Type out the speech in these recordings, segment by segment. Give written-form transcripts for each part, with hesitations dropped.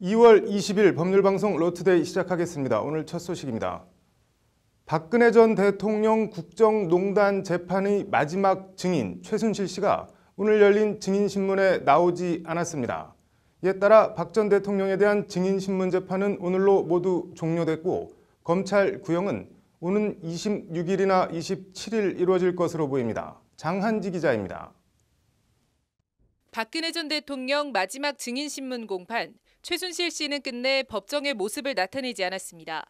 2월 20일 법률방송 로투데이 시작하겠습니다. 오늘 첫 소식입니다. 박근혜 전 대통령 국정농단 재판의 마지막 증인 최순실 씨가 오늘 열린 증인신문에 나오지 않았습니다. 이에 따라 박 전 대통령에 대한 증인신문 재판은 오늘로 모두 종료됐고 검찰 구형은 오는 26일이나 27일 이루어질 것으로 보입니다. 장한지 기자입니다. 박근혜 전 대통령 마지막 증인신문 공판, 최순실 씨는 끝내 법정의 모습을 나타내지 않았습니다.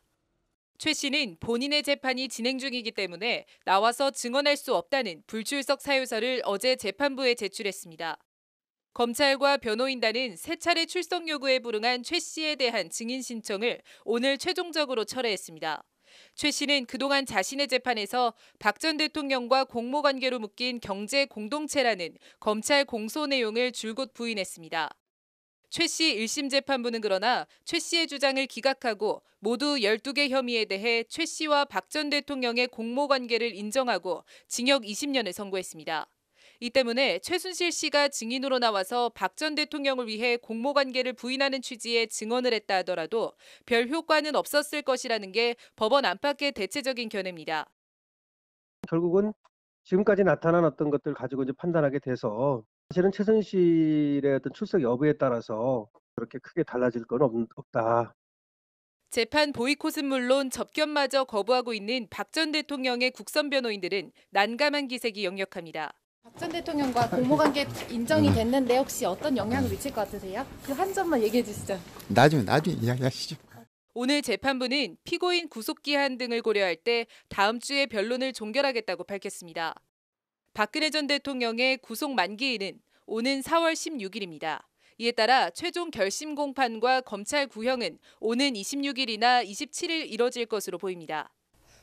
최 씨는 본인의 재판이 진행 중이기 때문에 나와서 증언할 수 없다는 불출석 사유서를 어제 재판부에 제출했습니다. 검찰과 변호인단은 세 차례 출석 요구에 불응한 최 씨에 대한 증인 신청을 오늘 최종적으로 철회했습니다. 최 씨는 그동안 자신의 재판에서 박 전 대통령과 공모관계로 묶인 경제 공동체라는 검찰 공소 내용을 줄곧 부인했습니다. 최 씨 1심 재판부는 그러나 최 씨의 주장을 기각하고 모두 12개 혐의에 대해 최 씨와 박 전 대통령의 공모관계를 인정하고 징역 20년을 선고했습니다. 이 때문에 최순실 씨가 증인으로 나와서 박 전 대통령을 위해 공모관계를 부인하는 취지의 증언을 했다 하더라도 별 효과는 없었을 것이라는 게 법원 안팎의 대체적인 견해입니다. 결국은 지금까지 나타난 어떤 것들 가지고 이제 판단하게 돼서 사실은 최순실의 어떤 출석 여부에 따라서 그렇게 크게 달라질 건 없다. 재판 보이콧은 물론 접견마저 거부하고 있는 박 전 대통령의 국선 변호인들은 난감한 기색이 역력합니다. 박 전 대통령과 공모관계 인정이 됐는데 혹시 어떤 영향을 미칠 것 같으세요? 그 한 점만 얘기해 주시죠. 나중에 이야기하시죠. 오늘 재판부는 피고인 구속기한 등을 고려할 때 다음 주에 변론을 종결하겠다고 밝혔습니다. 박근혜 전 대통령의 구속 만기일은 오는 4월 16일입니다. 이에 따라 최종 결심 공판과 검찰 구형은 오는 26일이나 27일 이뤄질 것으로 보입니다.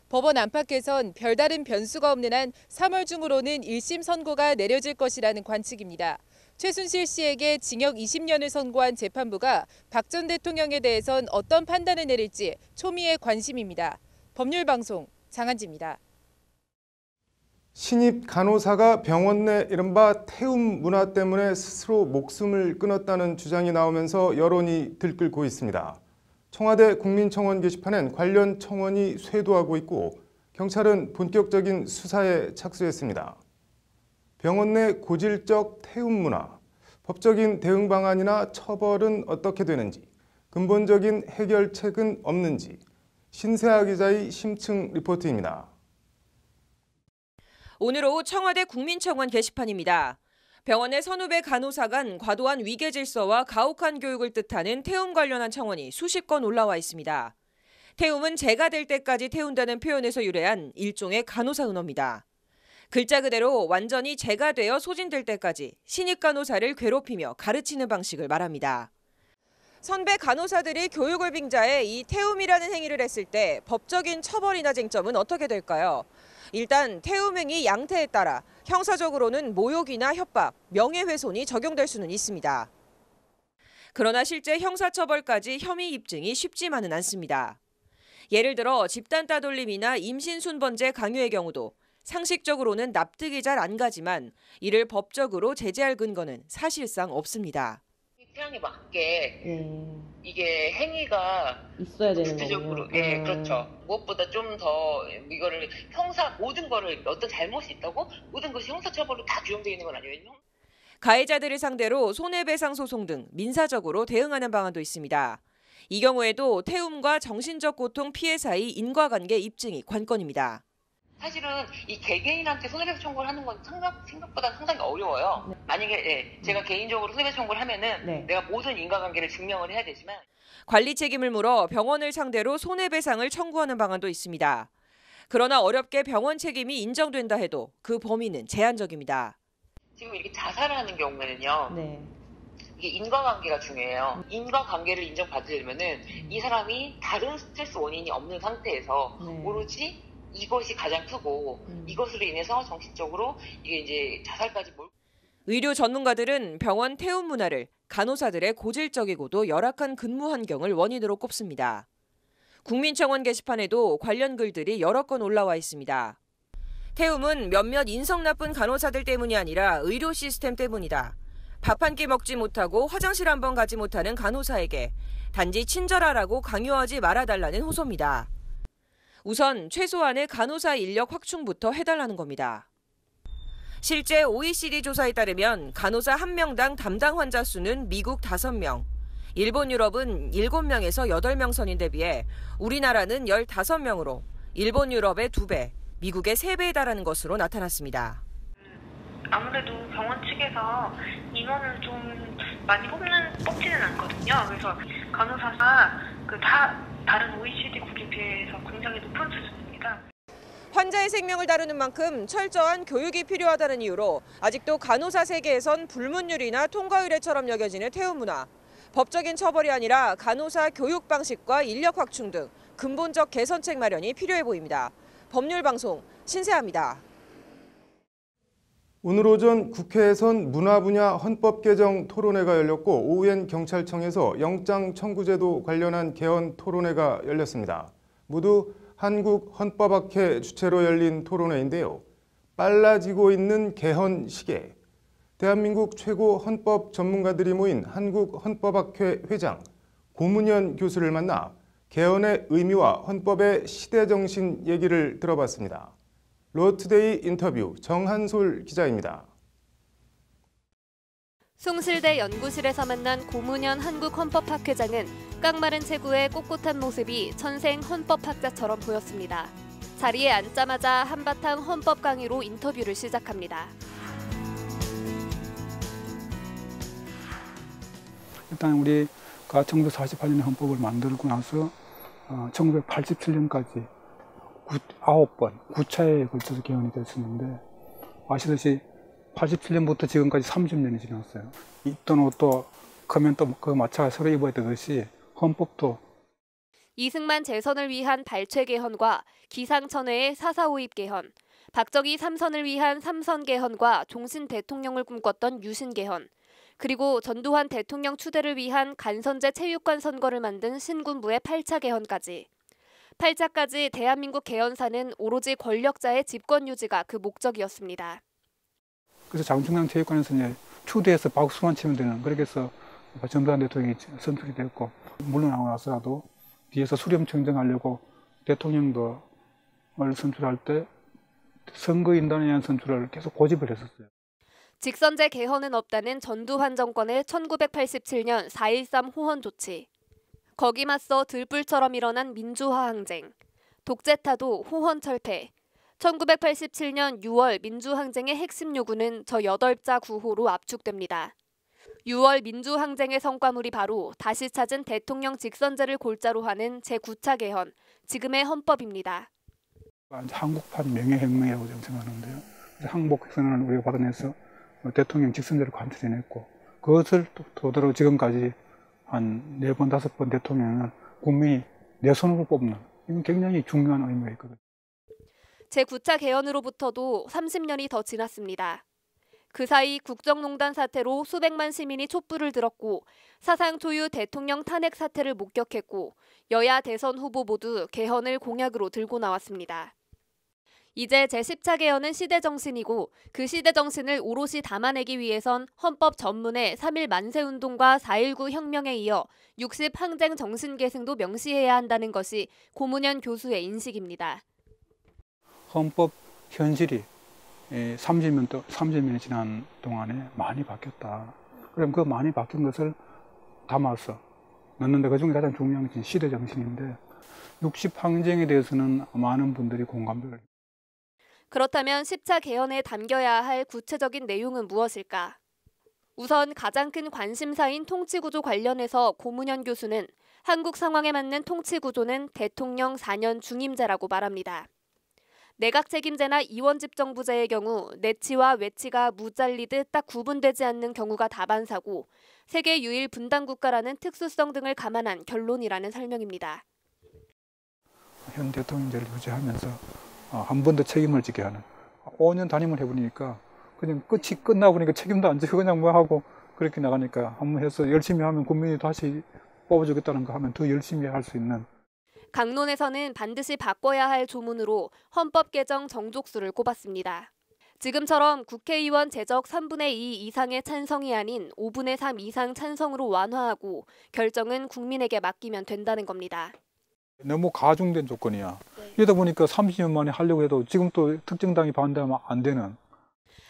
법원 안팎에선 별다른 변수가 없는 한 3월 중으로는 1심 선고가 내려질 것이라는 관측입니다. 최순실 씨에게 징역 20년을 선고한 재판부가 박 전 대통령에 대해선 어떤 판단을 내릴지 초미의 관심입니다. 법률방송 장한지입니다. 신입 간호사가 병원 내 이른바 태움 문화 때문에 스스로 목숨을 끊었다는 주장이 나오면서 여론이 들끓고 있습니다. 청와대 국민청원 게시판엔 관련 청원이 쇄도하고 있고 경찰은 본격적인 수사에 착수했습니다. 병원 내 고질적 태움 문화, 법적인 대응 방안이나 처벌은 어떻게 되는지, 근본적인 해결책은 없는지, 신세아 기자의 심층 리포트입니다. 오늘 오후 청와대 국민청원 게시판입니다. 병원의 선후배 간호사 간 과도한 위계 질서와 가혹한 교육을 뜻하는 태움 관련한 청원이 수십 건 올라와 있습니다. 태움은 제가 될 때까지 태운다는 표현에서 유래한 일종의 간호사 은어입니다. 글자 그대로 완전히 제가 되어 소진될 때까지 신입 간호사를 괴롭히며 가르치는 방식을 말합니다. 선배 간호사들이 교육을 빙자해 이 태움이라는 행위를 했을 때 법적인 처벌이나 쟁점은 어떻게 될까요? 일단 태움 행위 양태에 따라 형사적으로는 모욕이나 협박, 명예훼손이 적용될 수는 있습니다. 그러나 실제 형사처벌까지 혐의 입증이 쉽지만은 않습니다. 예를 들어 집단 따돌림이나 임신 순번제 강요의 경우도 상식적으로는 납득이 잘 안 가지만 이를 법적으로 제재할 근거는 사실상 없습니다. 태양에 맞게 이게 행위가 있어야 되는 구체적으로 거군요. 예, 그렇죠. 무엇보다 좀 더 이거를 모든 거를 어떤 잘못이 있다고 모든 것이 형사처벌로 다 규정되어 있는 건 아니에요. 가해자들을 상대로 손해배상 소송 등 민사적으로 대응하는 방안도 있습니다. 이 경우에도 태움과 정신적 고통 피해 사이 인과관계 입증이 관건입니다. 사실은 이 개개인한테 손해배상 청구를 하는 건 생각보다 상당히 어려워요. 네. 만약에 제가 개인적으로 손해배상 청구를 하면은 내가 모든 인과관계를 증명을 해야 되지만 관리 책임을 물어 병원을 상대로 손해배상을 청구하는 방안도 있습니다. 그러나 어렵게 병원 책임이 인정된다 해도 그 범위는 제한적입니다. 지금 이렇게 자살하는 경우에는요. 이게 인과관계가 중요해요. 인과관계를 인정받으려면은 이 사람이 다른 스트레스 원인이 없는 상태에서 오로지 이것이 가장 크고 이것으로 인해서 정신적으로 이게 이제 자살까지 의료 전문가들은 병원 태움 문화를 간호사들의 고질적이고도 열악한 근무 환경을 원인으로 꼽습니다. 국민청원 게시판에도 관련 글들이 여러 건 올라와 있습니다. 태움은 몇몇 인성 나쁜 간호사들 때문이 아니라 의료 시스템 때문이다. 밥 한 끼 먹지 못하고 화장실 한 번 가지 못하는 간호사에게 단지 친절하라고 강요하지 말아달라는 호소입니다. 우선 최소한의 간호사 인력 확충부터 해달라는 겁니다. 실제 OECD 조사에 따르면 간호사 1명당 담당 환자 수는 미국 5명, 일본 유럽은 7명에서 8명 선인데 비해 우리나라는 15명으로 일본 유럽의 2배, 미국의 3배에 달하는 것으로 나타났습니다. 아무래도 병원 측에서 인원을 좀 많이 뽑지는 않거든요. 그래서 간호사가 다른 OECD국에 비해서 굉장히 높은 수준입니다. 환자의 생명을 다루는 만큼 철저한 교육이 필요하다는 이유로 아직도 간호사 세계에선 불문율이나 통과의례처럼 여겨지는 태움 문화. 법적인 처벌이 아니라 간호사 교육 방식과 인력 확충 등 근본적 개선책 마련이 필요해 보입니다. 법률방송 신세아입니다. 오늘 오전 국회에선 문화 분야 헌법 개정 토론회가 열렸고 오후엔 경찰청에서 영장 청구제도 관련한 개헌 토론회가 열렸습니다. 모두 한국헌법학회 주최로 열린 토론회인데요. 빨라지고 있는 개헌 시계. 대한민국 최고 헌법 전문가들이 모인 한국헌법학회 회장 고문현 교수를 만나 개헌의 의미와 헌법의 시대 정신 얘기를 들어봤습니다. 로투데이 인터뷰 정한솔 기자입니다. 숭실대 연구실에서 만난 고문현 한국헌법학회장은 깡마른 체구의 꼿꼿한 모습이 천생 헌법학자처럼 보였습니다. 자리에 앉자마자 한바탕 헌법 강의로 인터뷰를 시작합니다. 일단 우리가 1948년에 헌법을 만들고 나서 1987년까지 9번, 9차에 걸쳐서 개헌이 됐었는데 아시듯이 87년부터 지금까지 30년이 지났어요. 입던 옷도 크면 또 그 마차가 서로 입어야 되듯이 헌법도 이승만 재선을 위한 발췌 개헌과 기상천외의 4.4.5입 개헌, 박정희 3선을 위한 3선 개헌과 종신 대통령을 꿈꿨던 유신 개헌, 그리고 전두환 대통령 추대를 위한 간선제 체육관 선거를 만든 신군부의 8차 개헌까지. 8차까지 대한민국 개헌사는 오로지 권력자의 집권 유지가 그 목적이었습니다. 그래서 장충당 체육관에서 이제 추대해서 박수만 치면 되는, 그렇게 해서 전두환 대통령이 선출이 됐고, 물러나고 나서라도 뒤에서 수렴청정하려고 대통령도 선출할 때 선거인단에 의한 선출을 계속 고집을 했었어요. 직선제 개헌은 없다는 전두환 정권의 1987년 4.13 호헌 조치. 거기 맞서 들불처럼 일어난 민주화 항쟁. 독재타도 호헌 철폐. 1987년 6월 민주항쟁의 핵심 요구는 저 8자 구호로 압축됩니다. 6월 민주항쟁의 성과물이 바로 다시 찾은 대통령 직선제를 골자로 하는 제9차 개헌, 지금의 헌법입니다. 한국판 명예혁명이라고 저는 생각하는데요. 항복선언을 우리가 받아내서 대통령 직선제를 관철해냈고, 그것을 토대로 지금까지 한 4번, 5번 대통령을 국민이 내 손으로 뽑는, 이건 굉장히 중요한 의미가 있거든요. 제9차 개헌으로부터도 30년이 더 지났습니다. 그 사이 국정농단 사태로 수백만 시민이 촛불을 들었고 사상 초유 대통령 탄핵 사태를 목격했고 여야 대선 후보 모두 개헌을 공약으로 들고 나왔습니다. 이제 제10차 개헌은 시대정신이고 그 시대정신을 오롯이 담아내기 위해선 헌법 전문의 3.1 만세운동과 4.19 혁명에 이어 60 항쟁 정신계승도 명시해야 한다는 것이 고문현 교수의 인식입니다. 헌법 현실이 30년이 지난 동안에 많이 바뀌었다. 그럼 그 많이 바뀐 것을 담아서 넣는데 그중에 가장 중요한 것이 시대정신인데 60 항쟁에 대해서는 많은 분들이 공감을. 그렇다면 10차 개헌에 담겨야 할 구체적인 내용은 무엇일까? 우선 가장 큰 관심사인 통치구조 관련해서 고문현 교수는 한국 상황에 맞는 통치구조는 대통령 4년 중임제라고 말합니다. 내각 책임제나 이원집정부제의 경우 내치와 외치가 무잘리듯 딱 구분되지 않는 경우가 다반사고 세계 유일 분단국가라는 특수성 등을 감안한 결론이라는 설명입니다. 현 대통령제를 유지하면서 한 번 더 책임을 지게 하는 5년 단임을 해보니까 그냥 끝이 끝나보니까 책임도 안 지고 그냥 뭐 하고 그렇게 나가니까 한번 해서 열심히 하면 국민이 다시 뽑아주겠다는 거 하면 더 열심히 할 수 있는. 강론에서는 반드시 바꿔야 할 조문으로 헌법 개정 정족수를 꼽았습니다. 지금처럼 국회의원 제적 3분의 2 이상의 찬성이 아닌 5분의 3 이상 찬성으로 완화하고 결정은 국민에게 맡기면 된다는 겁니다. 너무 가중된 조건이야. 이러다 보니까 30년 만에 하려고 해도 지금 또 특정 당이 반대하면 안 되는.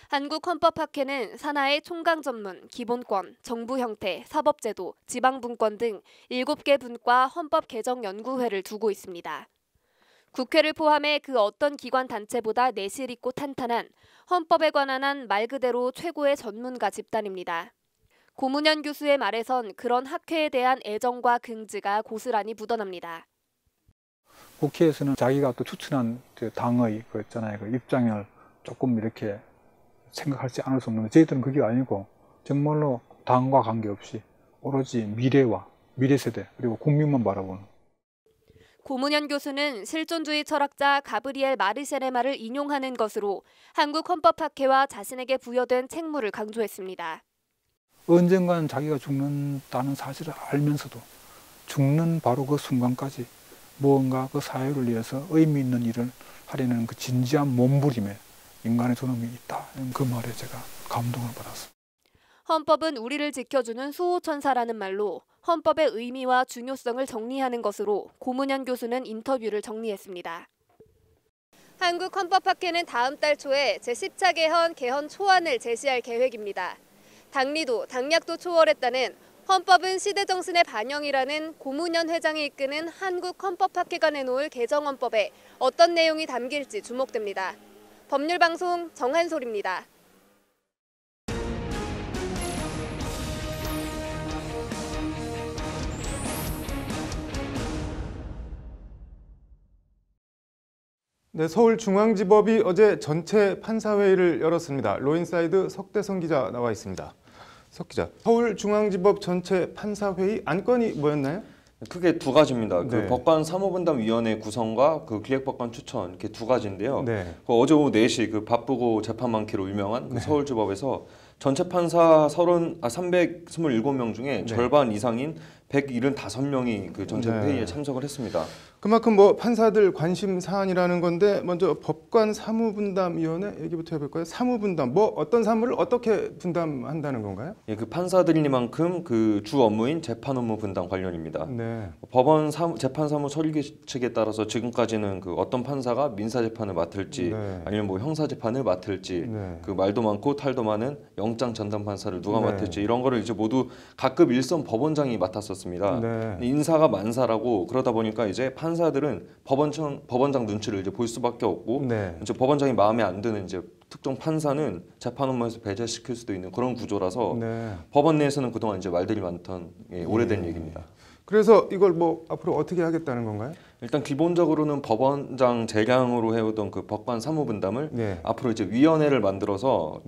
한국헌법학회는 산하의 총강 전문, 기본권, 정부 형태, 사법제도, 지방분권 등 7개 분과 헌법개정연구회를 두고 있습니다. 국회를 포함해 그 어떤 기관 단체보다 내실 있고 탄탄한 헌법에 관한 한 말 그대로 최고의 전문가 집단입니다. 고문현 교수의 말에선 그런 학회에 대한 애정과 긍지가 고스란히 묻어납니다. 국회에서는 자기가 또 추천한 당의 그 있잖아요. 그 입장을 조금 이렇게 생각하지 않을 수 없는데 저희들은 그게 아니고 정말로 당과 관계없이 오로지 미래와 미래 세대 그리고 국민만 바라보는. 고문현 교수는 실존주의 철학자 가브리엘 마르셀의 말을 인용하는 것으로 한국헌법학회와 자신에게 부여된 책무를 강조했습니다. 언젠간 자기가 죽는다는 사실을 알면서도 죽는 바로 그 순간까지 무언가 그 사회를 위해서 의미 있는 일을 하려는 그 진지한 몸부림에 인간의 존엄이 있다. 그 말에 제가 감동을 받았습니다. 헌법은 우리를 지켜주는 수호천사라는 말로 헌법의 의미와 중요성을 정리하는 것으로 고문현 교수는 인터뷰를 정리했습니다. 한국헌법학회는 다음 달 초에 제10차 개헌 초안을 제시할 계획입니다. 당리도, 당약도 초월했다는 헌법은 시대 정신의 반영이라는 고문현 회장이 이끄는 한국헌법학회가 내놓을 개정헌법에 어떤 내용이 담길지 주목됩니다. 법률방송 정한솔입니다. 네, 서울중앙지법이 어제 전체 판사회의를 열었습니다. 로인사이드 석대성 기자 나와 있습니다. 석 기자, 서울중앙지법 전체 판사회의 안건이 뭐였나요? 크게 두 가지입니다. 네. 그 법관사무분담위원회 구성과 그 기획법관 추천 이렇게 두 가지인데요. 네. 그 어제 오후 4시 그 바쁘고 재판 많기로 유명한 그 서울지법에서 전체 판사 327명 중에 절반 이상인 175명이 그 전체 회의에 참석을 했습니다. 그만큼 뭐 판사들 관심 사안이라는 건데 먼저 법관 사무분담위원회 얘기부터 해볼까요? 사무분담, 뭐 어떤 사무를 어떻게 분담한다는 건가요? 예, 그 판사들이니만큼 그 주 업무인 재판 업무 분담 관련입니다. 네. 법원 재판사무 처리규칙에 따라서 지금까지는 그 어떤 판사가 민사 재판을 맡을지 아니면 뭐 형사 재판을 맡을지 그 말도 많고 탈도 많은 영장 전담 판사를 누가 맡을지 이런 거를 이제 모두 각급 일선 법원장이 맡았었습니다. 인사가 만사라고 그러다 보니까 이제 판사들은 법원장 눈치를 이제 볼 수밖에 없고 이제 법원장이 마음에 안 드는 이제 특정 판사는 재판 업무에서 배제시킬 수도 있는 그런 구조라서 법원 내에서는 그동안 이제 말들이 많던 오래된 얘기입니다. 그래서 이걸 뭐 앞으로 어떻게 하겠다는 건가요? 일단 기본적으로는 법원장 재량으로 해오던 그 법관 사무분담을 앞으로 이제 위원회를 만들어서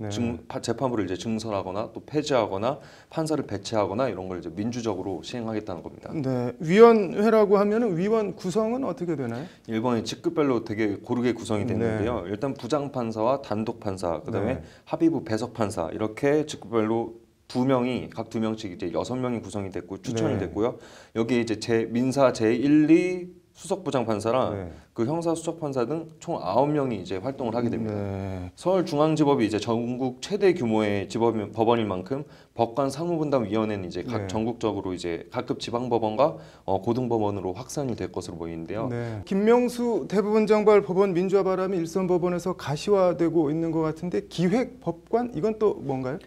재판부를 이제 증설하거나 또 폐지하거나 판사를 배치하거나 이런 걸 이제 민주적으로 시행하겠다는 겁니다. 네, 위원회라고 하면은 위원 구성은 어떻게 되나요? 일본이 직급별로 되게 고르게 구성이 됐는데요. 일단 부장 판사와 단독 판사, 그다음에 합의부 배석 판사 이렇게 직급별로 각 2명씩 이제 6명이 구성이 됐고 추천이 됐고요. 여기 이제 민사 제1, 2 수석부장 판사랑 그 형사 수석 판사 등 총 9명이 이제 활동을 하게 됩니다. 서울중앙지법이 이제 전국 최대 규모의 법원인 만큼 법관 사무분담위원회는 이제 각 전국적으로 이제 각급 지방법원과 고등법원으로 확산이 될 것으로 보이는데요. 김명수 대법원장발 법원 민주화 바람이 일선법원에서 가시화되고 있는 것 같은데 기획법관 이건 또 뭔가요?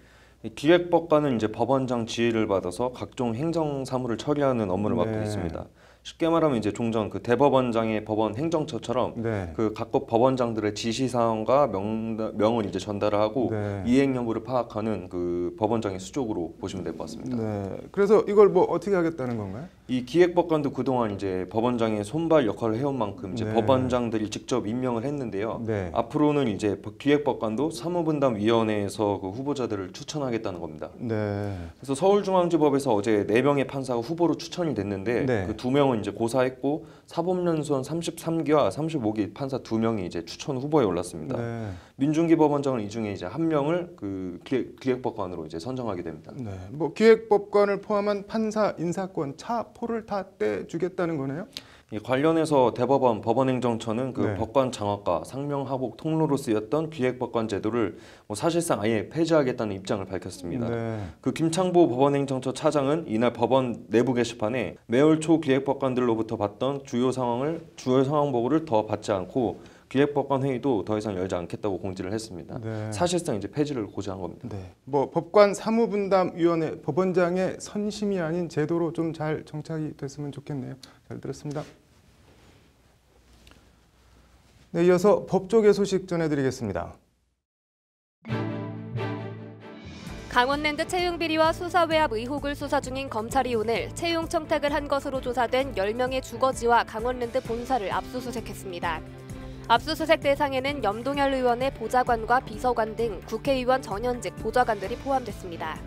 기획법관은 이제 법원장 지휘를 받아서 각종 행정 사무를 처리하는 업무를 맡고 있습니다. 쉽게 말하면 이제 종전 그 대법원장의 법원 행정처처럼 그 각급 법원장들의 지시 사항과 명을 이제 전달을 하고 이행 여부를 파악하는 그 법원장의 수족으로 보시면 될 것 같습니다. 그래서 이걸 뭐 어떻게 하겠다는 건가요? 이 기획법관도 그동안 이제 법원장의 손발 역할을 해온 만큼 이제 법원장들이 직접 임명을 했는데요. 앞으로는 이제 기획법관도 사무분담위원회에서 그 후보자들을 추천하겠다는 겁니다. 그래서 서울중앙지법에서 어제 4명의 판사가 후보로 추천이 됐는데 그 2명은 이제 고사했고 사법연수원 33기와 35기 판사 2명이 이제 추천 후보에 올랐습니다. 민중기 법원장은 이 중에 이제 1명을 그 기획법관으로 이제 선정하게 됩니다. 뭐 기획법관을 포함한 판사 인사권 차포를 다 떼주겠다는 거네요. 이 관련해서 대법원, 법원행정처는 그 네. 법관 장악과 상명하복 통로로 쓰였던 기획법관 제도를 사실상 아예 폐지하겠다는 입장을 밝혔습니다. 네. 그 김창보 법원행정처 차장은 이날 법원 내부 게시판에 매월 초 기획법관들로부터 받던 주요 상황 보고를 더 받지 않고 기획법관 회의도 더 이상 열지 않겠다고 공지를 했습니다. 네. 사실상 이제 폐지를 고지한 겁니다. 네. 법관 사무분담위원회 법원장의 선심이 아닌 제도로 좀 잘 정착이 됐으면 좋겠네요. 잘 들었습니다. 네, 이어서 법조계 소식 전해드리겠습니다. 강원랜드 채용 비리와 수사 외압 의혹을 수사 중인 검찰이 오늘 채용 청탁을 한 것으로 조사된 10명의 주거지와 강원랜드 본사를 압수수색했습니다. 압수수색 대상에는 염동열 의원의 보좌관과 비서관 등 국회의원 전현직 보좌관들이 포함됐습니다.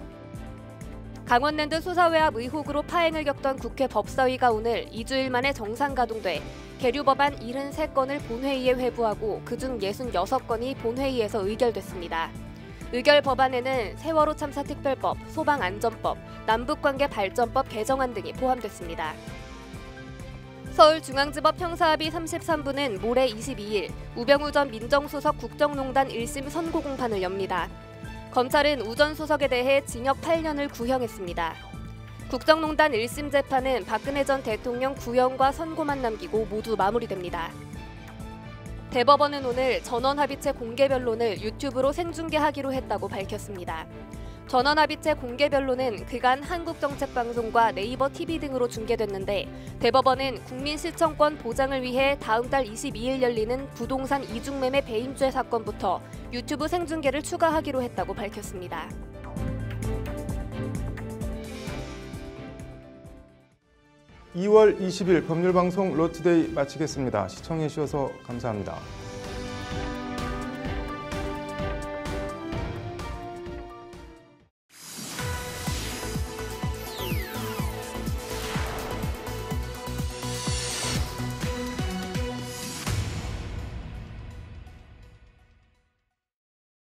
강원랜드 수사 외압 의혹으로 파행을 겪던 국회 법사위가 오늘 2주일 만에 정상 가동돼 계류법안 73건을 본회의에 회부하고 그중 66건이 본회의에서 의결됐습니다. 의결 법안에는 세월호 참사 특별법, 소방안전법, 남북관계 발전법 개정안 등이 포함됐습니다. 서울중앙지법 형사합의 33부는 모레 22일 우병우 전 민정수석 국정농단 1심 선고 공판을 엽니다. 검찰은 우 전 수석에 대해 징역 8년을 구형했습니다. 국정농단 1심 재판은 박근혜 전 대통령 구형과 선고만 남기고 모두 마무리됩니다. 대법원은 오늘 전원합의체 공개 변론을 유튜브로 생중계하기로 했다고 밝혔습니다. 전원합의체 공개 변론은 그간 한국정책방송과 네이버 TV 등으로 중계됐는데 대법원은 국민실천권 보장을 위해 다음 달 22일 열리는 부동산 이중매매 배임죄 사건부터 유튜브 생중계를 추가하기로 했다고 밝혔습니다. (2월 20일) 법률방송 로투데이 마치겠습니다. 시청해 주셔서 감사합니다.